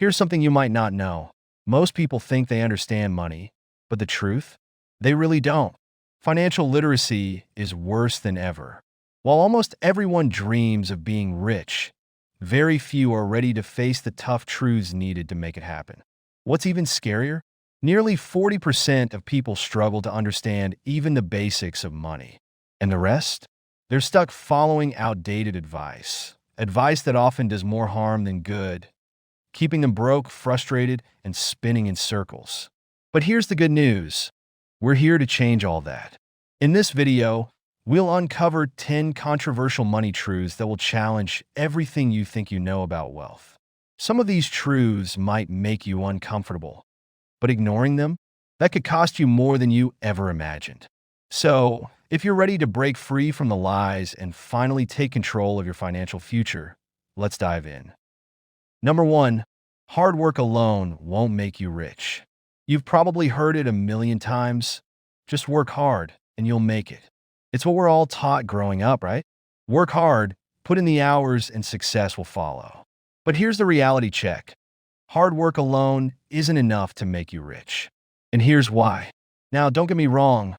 Here's something you might not know. Most people think they understand money, but the truth? They really don't. Financial literacy is worse than ever. While almost everyone dreams of being rich, very few are ready to face the tough truths needed to make it happen. What's even scarier? Nearly 40% of people struggle to understand even the basics of money. And the rest? They're stuck following outdated advice that often does more harm than good, keeping them broke, frustrated, and spinning in circles. But here's the good news. We're here to change all that. In this video, we'll uncover 10 controversial money truths that will challenge everything you think you know about wealth. Some of these truths might make you uncomfortable, but ignoring them, that could cost you more than you ever imagined. So, if you're ready to break free from the lies and finally take control of your financial future, let's dive in. Number 1, hard work alone won't make you rich. You've probably heard it a million times. Just work hard and you'll make it. It's what we're all taught growing up, right? Work hard, put in the hours, and success will follow. But here's the reality check. Hard work alone isn't enough to make you rich. And here's why. Now, don't get me wrong.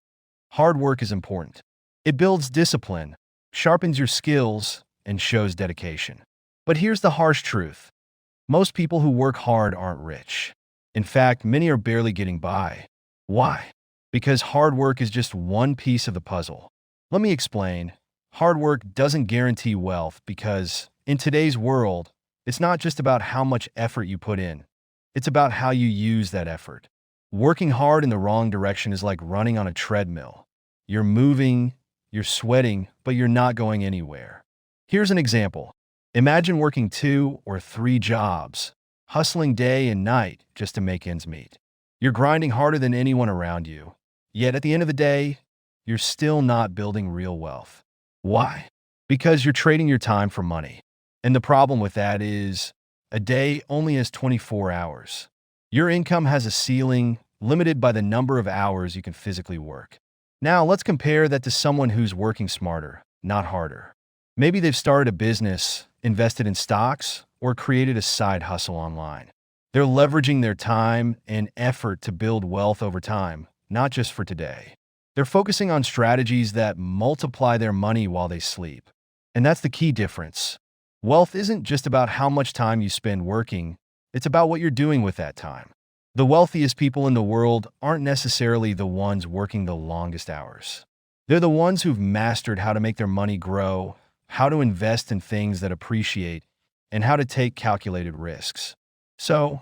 Hard work is important. It builds discipline, sharpens your skills, and shows dedication. But here's the harsh truth. Most people who work hard aren't rich. In fact, many are barely getting by. Why? Because hard work is just one piece of the puzzle. Let me explain. Hard work doesn't guarantee wealth because, in today's world, it's not just about how much effort you put in. It's about how you use that effort. Working hard in the wrong direction is like running on a treadmill. You're moving, you're sweating, but you're not going anywhere. Here's an example. Imagine working 2 or 3 jobs, hustling day and night just to make ends meet. You're grinding harder than anyone around you. Yet at the end of the day, you're still not building real wealth. Why? Because you're trading your time for money. And the problem with that is, a day only has 24 hours. Your income has a ceiling limited by the number of hours you can physically work. Now, let's compare that to someone who's working smarter, not harder. Maybe they've started a business, invested in stocks, or created a side hustle online. They're leveraging their time and effort to build wealth over time, not just for today. They're focusing on strategies that multiply their money while they sleep. And that's the key difference. Wealth isn't just about how much time you spend working, it's about what you're doing with that time. The wealthiest people in the world aren't necessarily the ones working the longest hours. They're the ones who've mastered how to make their money grow, how to invest in things that appreciate, and how to take calculated risks. So,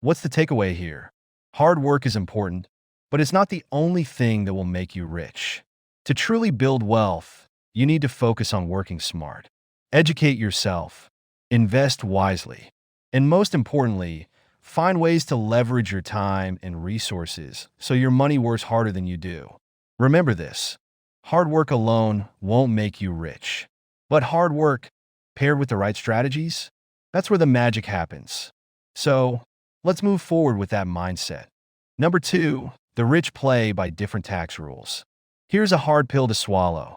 what's the takeaway here? Hard work is important, but it's not the only thing that will make you rich. To truly build wealth, you need to focus on working smart. Educate yourself, invest wisely, and most importantly, find ways to leverage your time and resources so your money works harder than you do. Remember this, hard work alone won't make you rich. But hard work, paired with the right strategies, that's where the magic happens. So, let's move forward with that mindset. Number 2, the rich play by different tax rules. Here's a hard pill to swallow.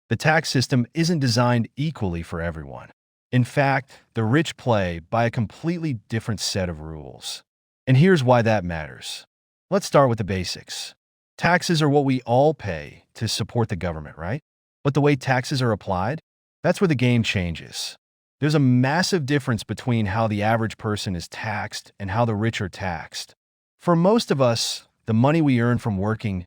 The tax system isn't designed equally for everyone. In fact, the rich play by a completely different set of rules. And here's why that matters. Let's start with the basics. Taxes are what we all pay to support the government, right? But the way taxes are applied, that's where the game changes. There's a massive difference between how the average person is taxed and how the rich are taxed. For most of us, the money we earn from working,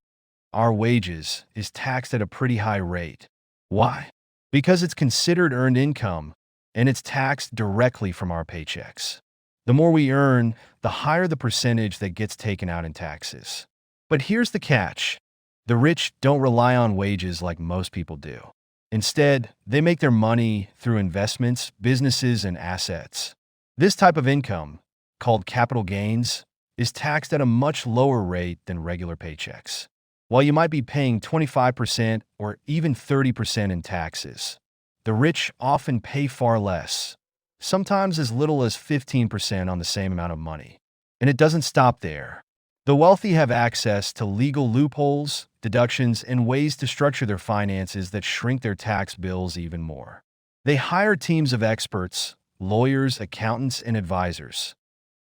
our wages, is taxed at a pretty high rate. Why? Because it's considered earned income, and it's taxed directly from our paychecks. The more we earn, the higher the percentage that gets taken out in taxes. But here's the catch. The rich don't rely on wages like most people do. Instead, they make their money through investments, businesses, and assets. This type of income, called capital gains, is taxed at a much lower rate than regular paychecks. While you might be paying 25% or even 30% in taxes, the rich often pay far less, sometimes as little as 15% on the same amount of money. And it doesn't stop there. The wealthy have access to legal loopholes, deductions, and ways to structure their finances that shrink their tax bills even more. They hire teams of experts, lawyers, accountants, and advisors.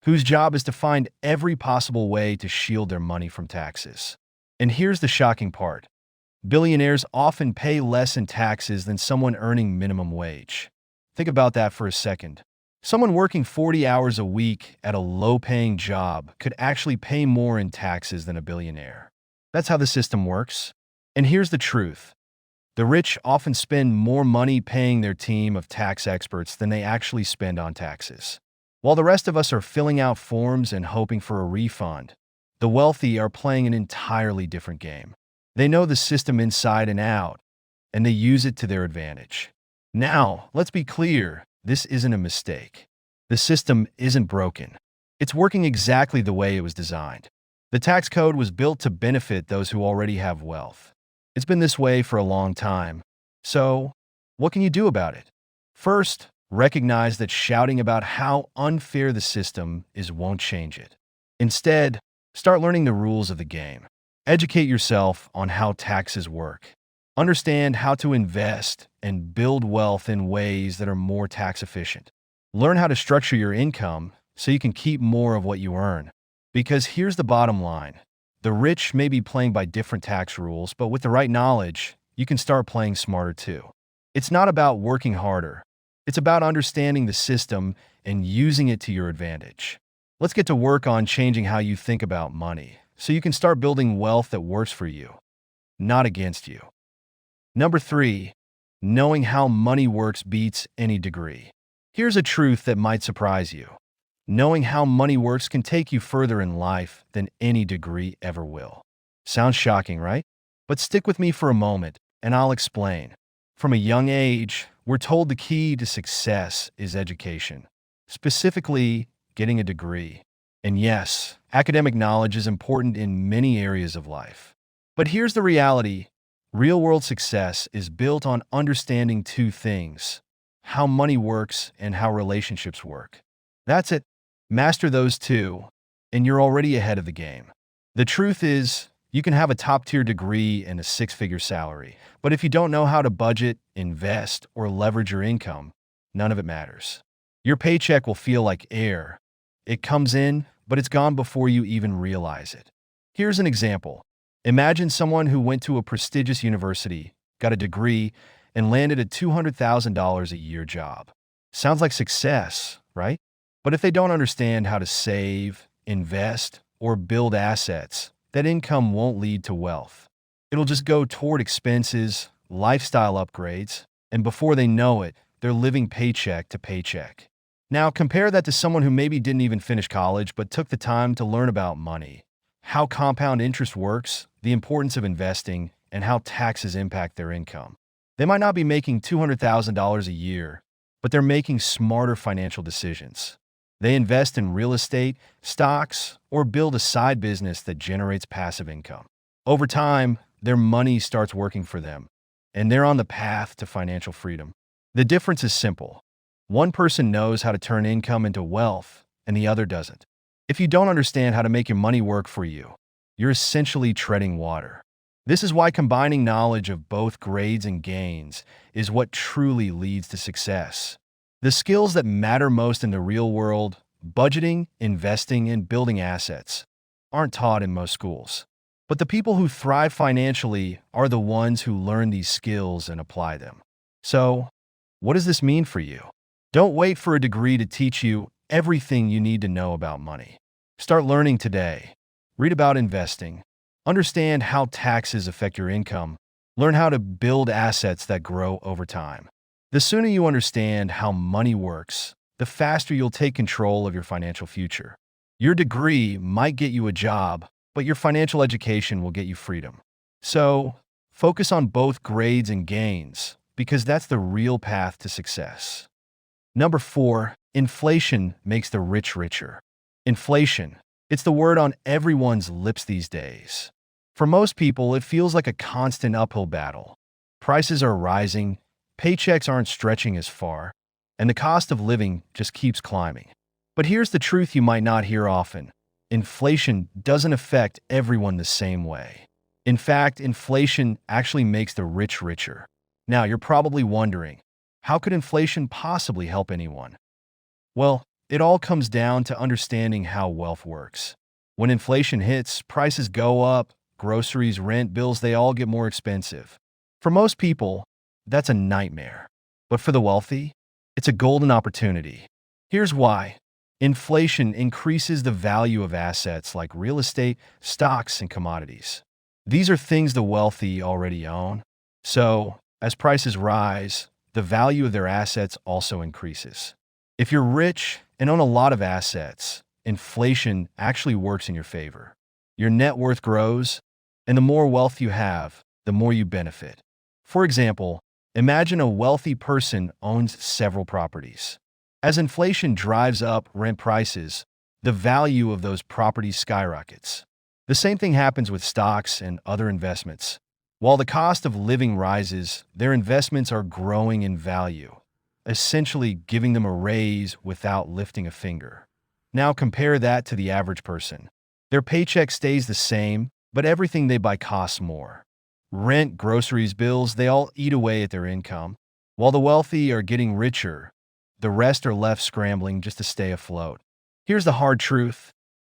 whose job is to find every possible way to shield their money from taxes. And here's the shocking part. Billionaires often pay less in taxes than someone earning minimum wage. Think about that for a second. Someone working 40 hours a week at a low-paying job could actually pay more in taxes than a billionaire. That's how the system works. And here's the truth. The rich often spend more money paying their team of tax experts than they actually spend on taxes. While the rest of us are filling out forms and hoping for a refund, the wealthy are playing an entirely different game. They know the system inside and out, and they use it to their advantage. Now, let's be clear, this isn't a mistake. The system isn't broken. It's working exactly the way it was designed. The tax code was built to benefit those who already have wealth. It's been this way for a long time. So, what can you do about it? First, recognize that shouting about how unfair the system is won't change it. Instead, start learning the rules of the game. Educate yourself on how taxes work. Understand how to invest and build wealth in ways that are more tax efficient. Learn how to structure your income so you can keep more of what you earn. Because here's the bottom line. The rich may be playing by different tax rules, but with the right knowledge, you can start playing smarter too. It's not about working harder. It's about understanding the system and using it to your advantage. Let's get to work on changing how you think about money, so you can start building wealth that works for you, not against you. Number 3, knowing how money works beats any degree. Here's a truth that might surprise you. Knowing how money works can take you further in life than any degree ever will. Sounds shocking, right? But stick with me for a moment, and I'll explain. From a young age, we're told the key to success is education, specifically getting a degree. And yes, academic knowledge is important in many areas of life. But here's the reality. Real-world success is built on understanding two things: how money works and how relationships work. That's it. Master those two, and you're already ahead of the game. The truth is, you can have a top-tier degree and a six-figure salary, but if you don't know how to budget, invest, or leverage your income, none of it matters. Your paycheck will feel like air. It comes in, but it's gone before you even realize it. Here's an example. Imagine someone who went to a prestigious university, got a degree, and landed a $200,000 a year job. Sounds like success, right? But if they don't understand how to save, invest, or build assets, that income won't lead to wealth. It'll just go toward expenses, lifestyle upgrades, and before they know it, they're living paycheck to paycheck. Now compare that to someone who maybe didn't even finish college but took the time to learn about money, how compound interest works, the importance of investing, and how taxes impact their income. They might not be making $200,000 a year, but they're making smarter financial decisions. They invest in real estate, stocks, or build a side business that generates passive income. Over time, their money starts working for them, and they're on the path to financial freedom. The difference is simple. One person knows how to turn income into wealth, and the other doesn't. If you don't understand how to make your money work for you, you're essentially treading water. This is why combining knowledge of both grades and gains is what truly leads to success. The skills that matter most in the real world, budgeting, investing, and building assets, aren't taught in most schools. But the people who thrive financially are the ones who learn these skills and apply them. So, what does this mean for you? Don't wait for a degree to teach you everything you need to know about money. Start learning today. Read about investing. Understand how taxes affect your income. Learn how to build assets that grow over time. The sooner you understand how money works, the faster you'll take control of your financial future. Your degree might get you a job, but your financial education will get you freedom. So, focus on both grades and gains, because that's the real path to success. Number 4, inflation makes the rich richer. Inflation. It's the word on everyone's lips these days. For most people, it feels like a constant uphill battle. Prices are rising, paychecks aren't stretching as far, and the cost of living just keeps climbing. But here's the truth you might not hear often. Inflation doesn't affect everyone the same way. In fact, inflation actually makes the rich richer. Now, you're probably wondering, how could inflation possibly help anyone? Well, It all comes down to understanding how wealth works. When inflation hits, prices go up, groceries, rent, bills, they all get more expensive. For most people, that's a nightmare. But for the wealthy, it's a golden opportunity. Here's why. Inflation increases the value of assets like real estate, stocks, and commodities. These are things the wealthy already own. So, as prices rise, the value of their assets also increases. If you're rich and own a lot of assets, inflation actually works in your favor. Your net worth grows, and the more wealth you have, the more you benefit. For example, imagine a wealthy person owns several properties. As inflation drives up rent prices, the value of those properties skyrockets. The same thing happens with stocks and other investments. While the cost of living rises, their investments are growing in value, essentially giving them a raise without lifting a finger. Now compare that to the average person. Their paycheck stays the same, but everything they buy costs more. Rent, groceries, bills, they all eat away at their income. While the wealthy are getting richer, the rest are left scrambling just to stay afloat. Here's the hard truth.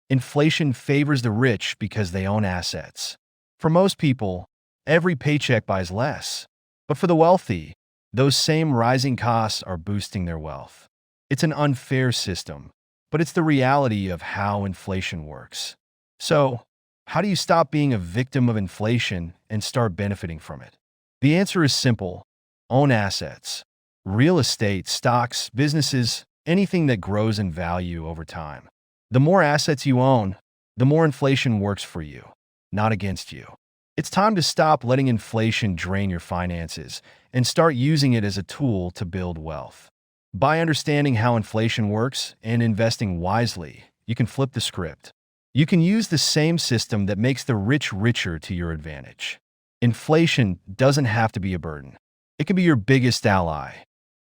Inflation favors the rich because they own assets. For most people, every paycheck buys less. But for the wealthy, those same rising costs are boosting their wealth. It's an unfair system, but it's the reality of how inflation works. So, how do you stop being a victim of inflation and start benefiting from it? The answer is simple. Own assets. Real estate, stocks, businesses, anything that grows in value over time. The more assets you own, the more inflation works for you, not against you. It's time to stop letting inflation drain your finances and start using it as a tool to build wealth. By understanding how inflation works and investing wisely, you can flip the script. You can use the same system that makes the rich richer to your advantage. Inflation doesn't have to be a burden. It can be your biggest ally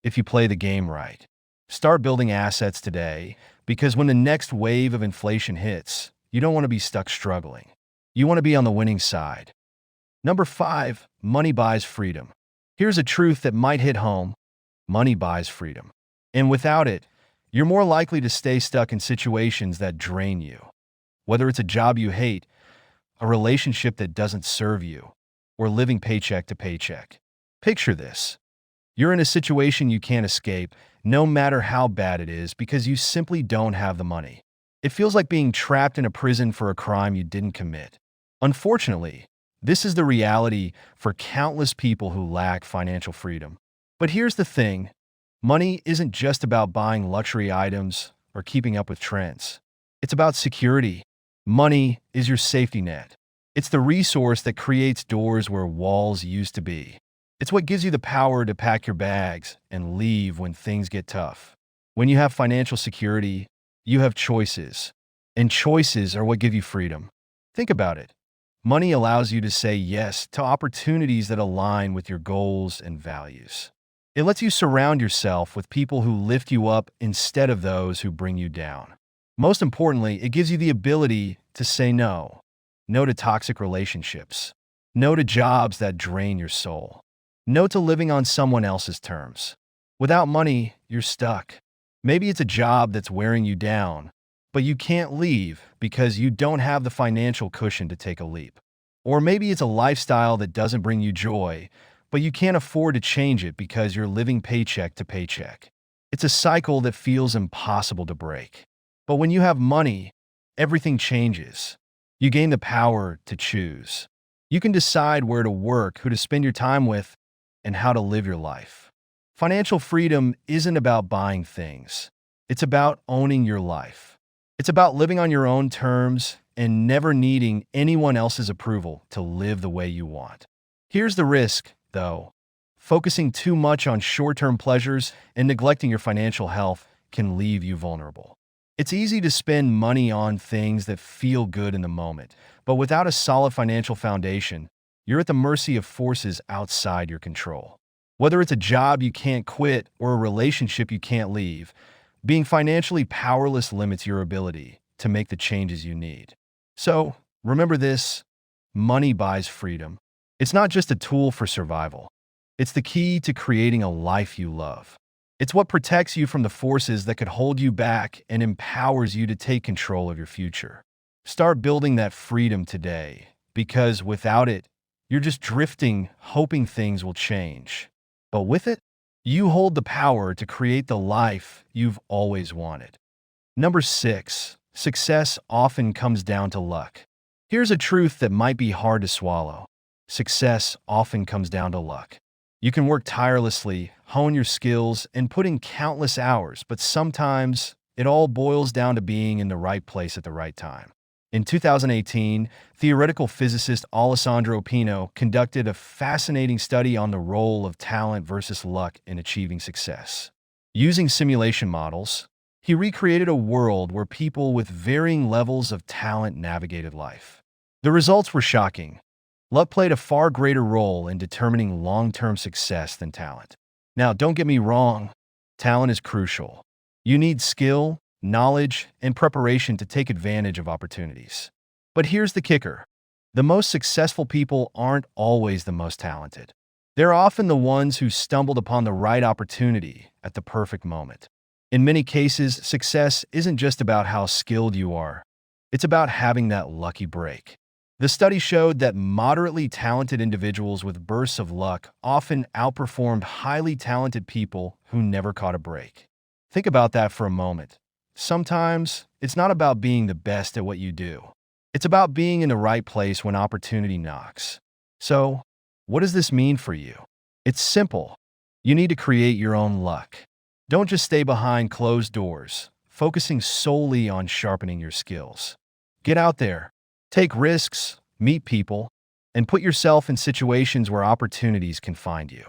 if you play the game right. Start building assets today, because when the next wave of inflation hits, you don't want to be stuck struggling. You want to be on the winning side. Number 5, money buys freedom. Here's a truth that might hit home. Money buys freedom. And without it, you're more likely to stay stuck in situations that drain you. Whether it's a job you hate, a relationship that doesn't serve you, or living paycheck to paycheck. Picture this. You're in a situation you can't escape, no matter how bad it is, because you simply don't have the money. It feels like being trapped in a prison for a crime you didn't commit. Unfortunately, this is the reality for countless people who lack financial freedom. But here's the thing. Money isn't just about buying luxury items or keeping up with trends. It's about security. Money is your safety net. It's the resource that creates doors where walls used to be. It's what gives you the power to pack your bags and leave when things get tough. When you have financial security, you have choices. And choices are what give you freedom. Think about it. Money allows you to say yes to opportunities that align with your goals and values. It lets you surround yourself with people who lift you up instead of those who bring you down. Most importantly, it gives you the ability to say no. No to toxic relationships. No to jobs that drain your soul. No to living on someone else's terms. Without money, you're stuck. Maybe it's a job that's wearing you down, but you can't leave because you don't have the financial cushion to take a leap. Or maybe it's a lifestyle that doesn't bring you joy, but you can't afford to change it because you're living paycheck to paycheck. It's a cycle that feels impossible to break. But when you have money, everything changes. You gain the power to choose. You can decide where to work, who to spend your time with, and how to live your life. Financial freedom isn't about buying things. It's about owning your life. It's about living on your own terms and never needing anyone else's approval to live the way you want. Here's the risk, though. Focusing too much on short-term pleasures and neglecting your financial health can leave you vulnerable. It's easy to spend money on things that feel good in the moment, but without a solid financial foundation, you're at the mercy of forces outside your control. Whether it's a job you can't quit or a relationship you can't leave, being financially powerless limits your ability to make the changes you need. So, remember this: money buys freedom. It's not just a tool for survival. It's the key to creating a life you love. It's what protects you from the forces that could hold you back and empowers you to take control of your future. Start building that freedom today, because without it, you're just drifting, hoping things will change. But with it, you hold the power to create the life you've always wanted. Number 6, success often comes down to luck. Here's a truth that might be hard to swallow. Success often comes down to luck. You can work tirelessly, hone your skills, and put in countless hours, but sometimes it all boils down to being in the right place at the right time. In 2018, theoretical physicist Alessandro Pino conducted a fascinating study on the role of talent versus luck in achieving success. Using simulation models, he recreated a world where people with varying levels of talent navigated life. The results were shocking. Luck played a far greater role in determining long-term success than talent. Now, don't get me wrong, talent is crucial. You need skill, knowledge, and preparation to take advantage of opportunities. But here's the kicker. The most successful people aren't always the most talented. They're often the ones who stumbled upon the right opportunity at the perfect moment. In many cases, success isn't just about how skilled you are. It's about having that lucky break. The study showed that moderately talented individuals with bursts of luck often outperformed highly talented people who never caught a break. Think about that for a moment. Sometimes, it's not about being the best at what you do. It's about being in the right place when opportunity knocks. So, what does this mean for you? It's simple. You need to create your own luck. Don't just stay behind closed doors, focusing solely on sharpening your skills. Get out there. Take risks, meet people, and put yourself in situations where opportunities can find you.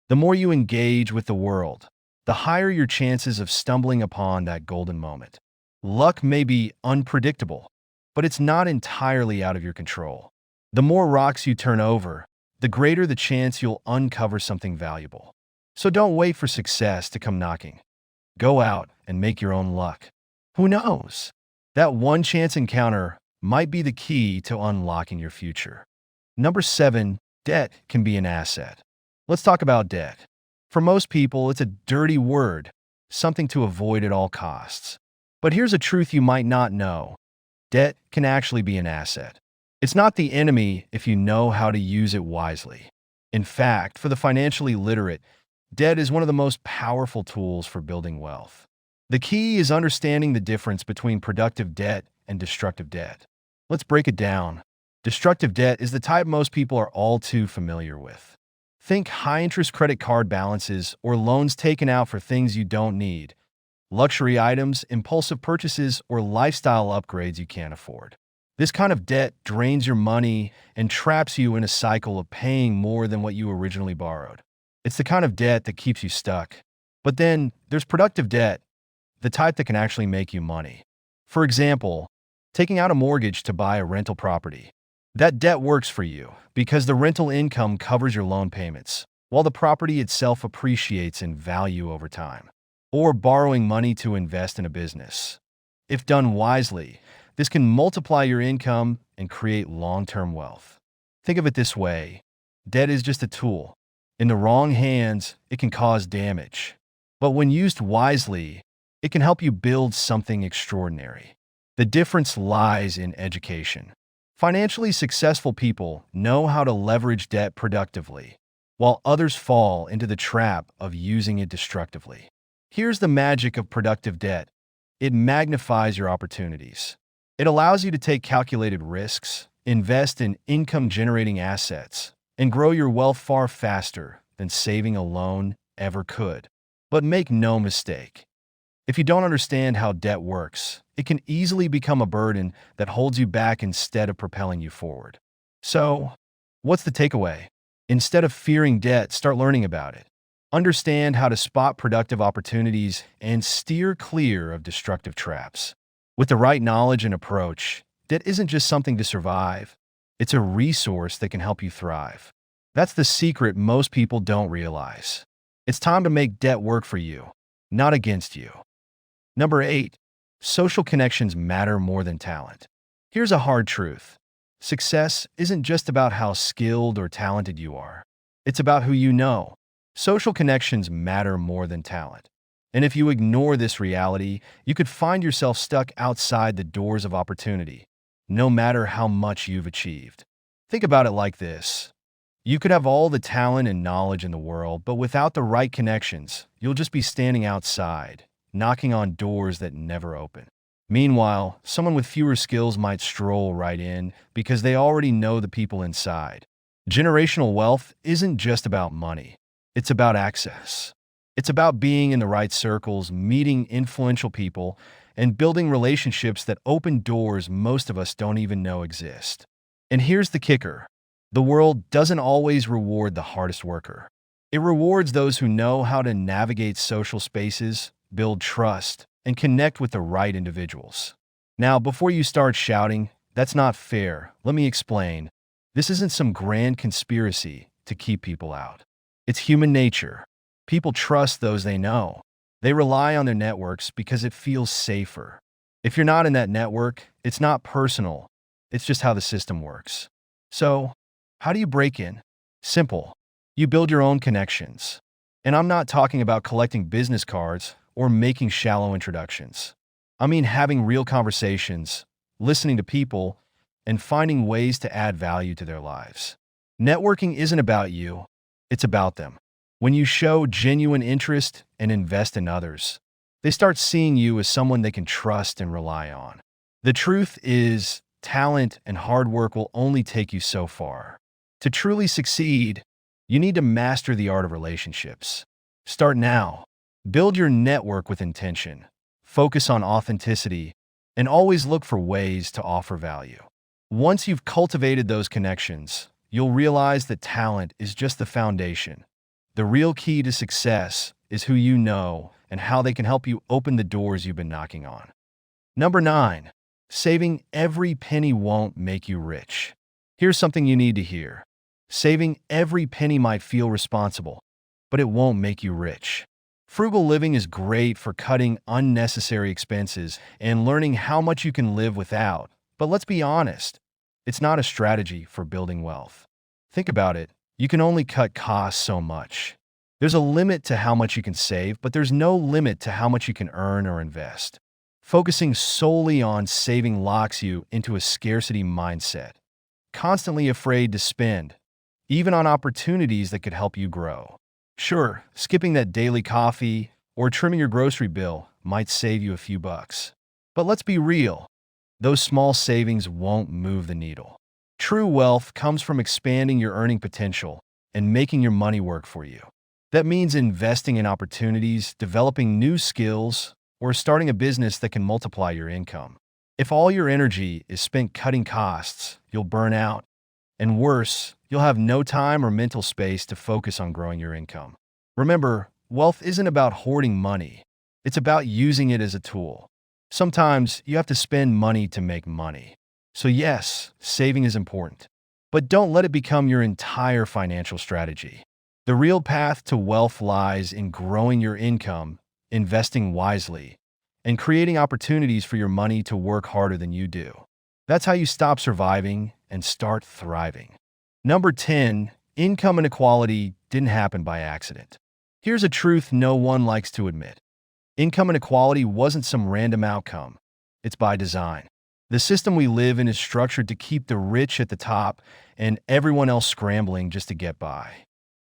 The more you engage with the world, the higher your chances of stumbling upon that golden moment. Luck may be unpredictable, but it's not entirely out of your control. The more rocks you turn over, the greater the chance you'll uncover something valuable. So don't wait for success to come knocking. Go out and make your own luck. Who knows? That one chance encounter might be the key to unlocking your future. Number 7, debt can be an asset. Let's talk about debt. For most people, it's a dirty word, something to avoid at all costs. But here's a truth you might not know. Debt can actually be an asset. It's not the enemy if you know how to use it wisely. In fact, for the financially literate, debt is one of the most powerful tools for building wealth. The key is understanding the difference between productive debt and destructive debt. Let's break it down. Destructive debt is the type most people are all too familiar with. Think high-interest credit card balances or loans taken out for things you don't need, luxury items, impulsive purchases, or lifestyle upgrades you can't afford. This kind of debt drains your money and traps you in a cycle of paying more than what you originally borrowed. It's the kind of debt that keeps you stuck. But then there's productive debt, the type that can actually make you money. For example, taking out a mortgage to buy a rental property. That debt works for you because the rental income covers your loan payments, while the property itself appreciates in value over time. Or borrowing money to invest in a business. If done wisely, this can multiply your income and create long-term wealth. Think of it this way. Debt is just a tool. In the wrong hands, it can cause damage. But when used wisely, it can help you build something extraordinary. The difference lies in education. Financially successful people know how to leverage debt productively, while others fall into the trap of using it destructively. Here's the magic of productive debt. It magnifies your opportunities. It allows you to take calculated risks, invest in income-generating assets, and grow your wealth far faster than saving alone ever could. But make no mistake, if you don't understand how debt works, it can easily become a burden that holds you back instead of propelling you forward. So, what's the takeaway? Instead of fearing debt, start learning about it. Understand how to spot productive opportunities and steer clear of destructive traps. With the right knowledge and approach, debt isn't just something to survive. It's a resource that can help you thrive. That's the secret most people don't realize. It's time to make debt work for you, not against you. Number 8, social connections matter more than talent. Here's a hard truth. Success isn't just about how skilled or talented you are. It's about who you know. Social connections matter more than talent. And if you ignore this reality, you could find yourself stuck outside the doors of opportunity, no matter how much you've achieved. Think about it like this. You could have all the talent and knowledge in the world, but without the right connections, you'll just be standing outside, knocking on doors that never open. Meanwhile, someone with fewer skills might stroll right in because they already know the people inside. Generational wealth isn't just about money. It's about access. It's about being in the right circles, meeting influential people, and building relationships that open doors most of us don't even know exist. And here's the kicker. The world doesn't always reward the hardest worker. It rewards those who know how to navigate social spaces, build trust, and connect with the right individuals. Now, before you start shouting, "That's not fair," let me explain. This isn't some grand conspiracy to keep people out. It's human nature. People trust those they know. They rely on their networks because it feels safer. If you're not in that network, it's not personal. It's just how the system works. So, how do you break in? Simple. You build your own connections. And I'm not talking about collecting business cards or making shallow introductions. I mean having real conversations, listening to people, and finding ways to add value to their lives. Networking isn't about you, it's about them. When you show genuine interest and invest in others, they start seeing you as someone they can trust and rely on. The truth is, talent and hard work will only take you so far. To truly succeed, you need to master the art of relationships. Start now. Build your network with intention. Focus on authenticity, and always look for ways to offer value. Once you've cultivated those connections, you'll realize that talent is just the foundation. The real key to success is who you know and how they can help you open the doors you've been knocking on. Number 9. Saving every penny won't make you rich. Here's something you need to hear. Saving every penny might feel responsible, but it won't make you rich. Frugal living is great for cutting unnecessary expenses and learning how much you can live without. But let's be honest, it's not a strategy for building wealth. Think about it. You can only cut costs so much. There's a limit to how much you can save, but there's no limit to how much you can earn or invest. Focusing solely on saving locks you into a scarcity mindset, constantly afraid to spend, even on opportunities that could help you grow. Sure, skipping that daily coffee or trimming your grocery bill might save you a few bucks. But let's be real, those small savings won't move the needle. True wealth comes from expanding your earning potential and making your money work for you. That means investing in opportunities, developing new skills, or starting a business that can multiply your income. If all your energy is spent cutting costs, you'll burn out. And worse, you'll have no time or mental space to focus on growing your income. Remember, wealth isn't about hoarding money. It's about using it as a tool. Sometimes you have to spend money to make money. So yes, saving is important. But don't let it become your entire financial strategy. The real path to wealth lies in growing your income, investing wisely, and creating opportunities for your money to work harder than you do. That's how you stop surviving and start thriving. Number 10, income inequality didn't happen by accident. Here's a truth no one likes to admit. Income inequality wasn't some random outcome. It's by design. The system we live in is structured to keep the rich at the top and everyone else scrambling just to get by.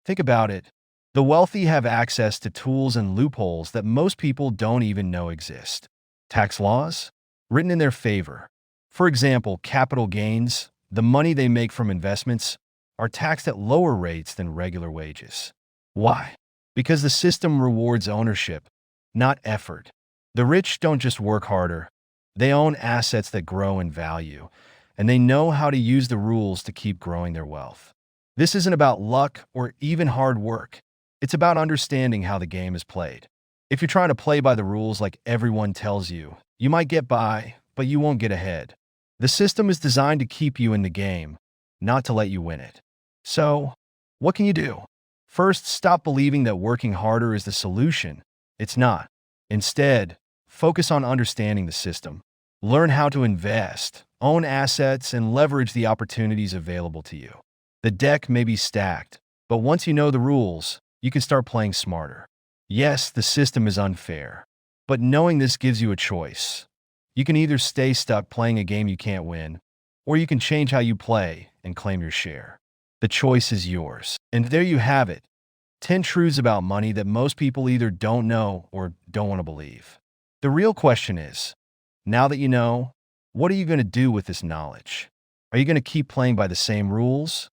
Think about it. The wealthy have access to tools and loopholes that most people don't even know exist. Tax laws? Written in their favor. For example, capital gains, the money they make from investments, are taxed at lower rates than regular wages. Why? Because the system rewards ownership, not effort. The rich don't just work harder. They own assets that grow in value, and they know how to use the rules to keep growing their wealth. This isn't about luck or even hard work. It's about understanding how the game is played. If you're trying to play by the rules like everyone tells you, you might get by, but you won't get ahead. The system is designed to keep you in the game, not to let you win it. So, what can you do? First, stop believing that working harder is the solution. It's not. Instead, focus on understanding the system. Learn how to invest, own assets, and leverage the opportunities available to you. The deck may be stacked, but once you know the rules, you can start playing smarter. Yes, the system is unfair, but knowing this gives you a choice. You can either stay stuck playing a game you can't win, or you can change how you play and claim your share. The choice is yours. And there you have it, 10 truths about money that most people either don't know or don't want to believe. The real question is, now that you know, what are you going to do with this knowledge? Are you going to keep playing by the same rules?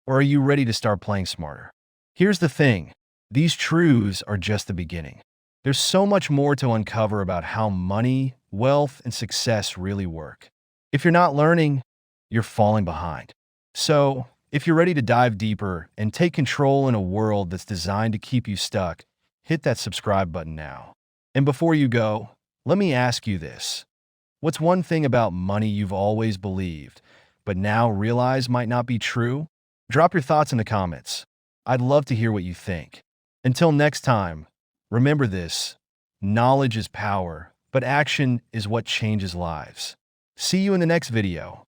Or are you ready to start playing smarter? Here's the thing, these truths are just the beginning. There's so much more to uncover about how money, wealth, and success really work. If you're not learning, you're falling behind. So, if you're ready to dive deeper and take control in a world that's designed to keep you stuck, hit that subscribe button now. And before you go, let me ask you this. What's one thing about money you've always believed, but now realize might not be true? Drop your thoughts in the comments. I'd love to hear what you think. Until next time, remember this: knowledge is power, but action is what changes lives. See you in the next video.